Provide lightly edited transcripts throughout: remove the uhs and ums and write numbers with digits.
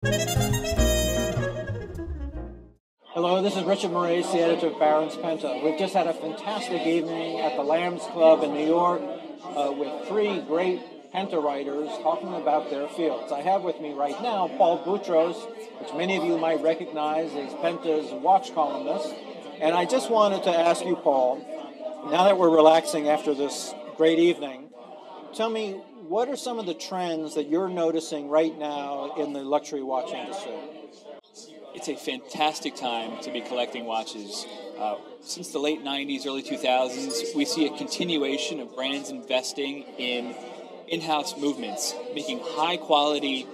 Hello, this is Richard Moraes, the editor of Barron's Penta. We've just had a fantastic evening at the Lambs Club in New York with three great Penta writers talking about their fields. I have with me right now Paul Boutros, which many of you might recognize as Penta's watch columnist. And I just wanted to ask you, Paul, now that we're relaxing after this great evening, tell me, what are some of the trends that you're noticing right now in the luxury watch industry? It's a fantastic time to be collecting watches. Since the late 90s, early 2000s, we see a continuation of brands investing in in-house movements, making high-quality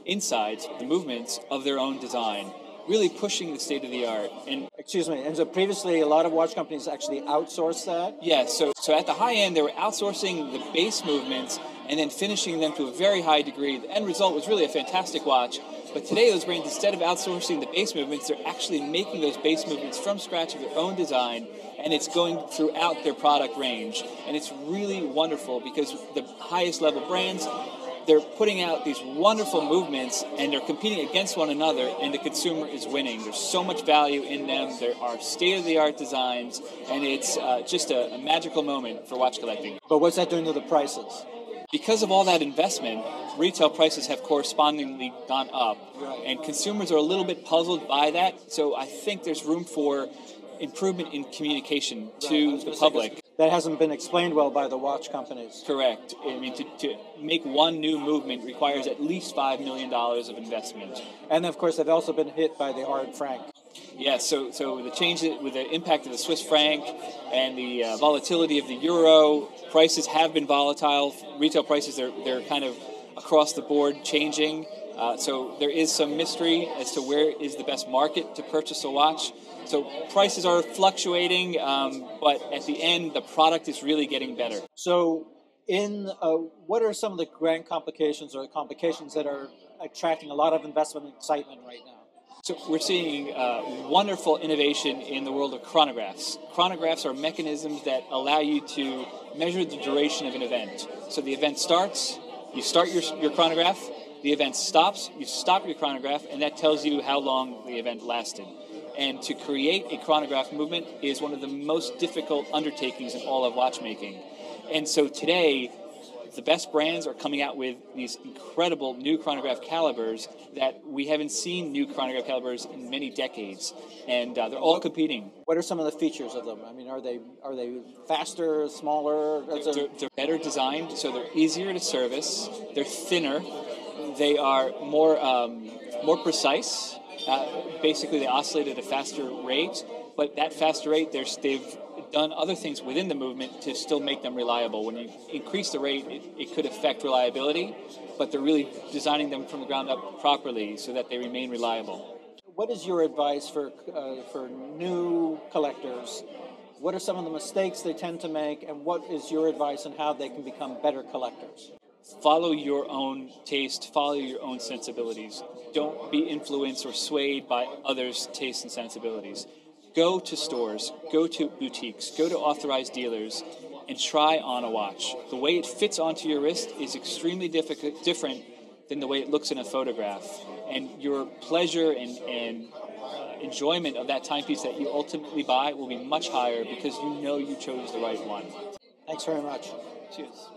insides, the movements of their own design, really pushing the state of the art. And excuse me, and so previously a lot of watch companies actually outsourced that? Yes, so at the high end, they were outsourcing the base movements and then finishing them to a very high degree. The end result was really a fantastic watch. But today, those brands, instead of outsourcing the base movements, they're actually making those base movements from scratch of their own design, and it's going throughout their product range. And it's really wonderful because the highest level brands, they're putting out these wonderful movements, and they're competing against one another, and the consumer is winning. There's so much value in them. There are state-of-the-art designs, and it's just a magical moment for watch collecting. But what's that doing to the prices? Because of all that investment, retail prices have correspondingly gone up, and consumers are a little bit puzzled by that. So I think there's room for improvement in communication to the public. That hasn't been explained well by the watch companies. Correct. I mean, to make one new movement requires at least $5 million of investment. And of course, they've also been hit by the hard franc. Yes, so the change with the impact of the Swiss franc and the volatility of the euro, prices have been volatile. Retail prices, they're kind of across the board changing. So there is some mystery as to where is the best market to purchase a watch. So prices are fluctuating, but at the end, the product is really getting better. So what are some of the grand complications or the complications that are attracting a lot of investment and excitement right now? So we're seeing wonderful innovation in the world of chronographs. Chronographs are mechanisms that allow you to measure the duration of an event. So the event starts, you start your chronograph, the event stops, you stop your chronograph, and that tells you how long the event lasted. And to create a chronograph movement is one of the most difficult undertakings in all of watchmaking. And so today, the best brands are coming out with these incredible new chronograph calibers that we haven't seen new chronograph calibers in many decades, and they're all competing. What are some of the features of them? I mean, are they faster, smaller? They're better designed, so they're easier to service. They're thinner. They are more precise. Basically, they oscillate at a faster rate, but that faster rate, they've done other things within the movement to still make them reliable. When you increase the rate, it could affect reliability, but they're really designing them from the ground up properly so that they remain reliable. What is your advice for new collectors? What are some of the mistakes they tend to make, and what is your advice on how they can become better collectors? Follow your own taste, follow your own sensibilities. Don't be influenced or swayed by others' tastes and sensibilities. Go to stores, go to boutiques, go to authorized dealers, and try on a watch. The way it fits onto your wrist is extremely different than the way it looks in a photograph. And your pleasure and enjoyment of that timepiece that you ultimately buy will be much higher because you know you chose the right one. Thanks very much. Cheers.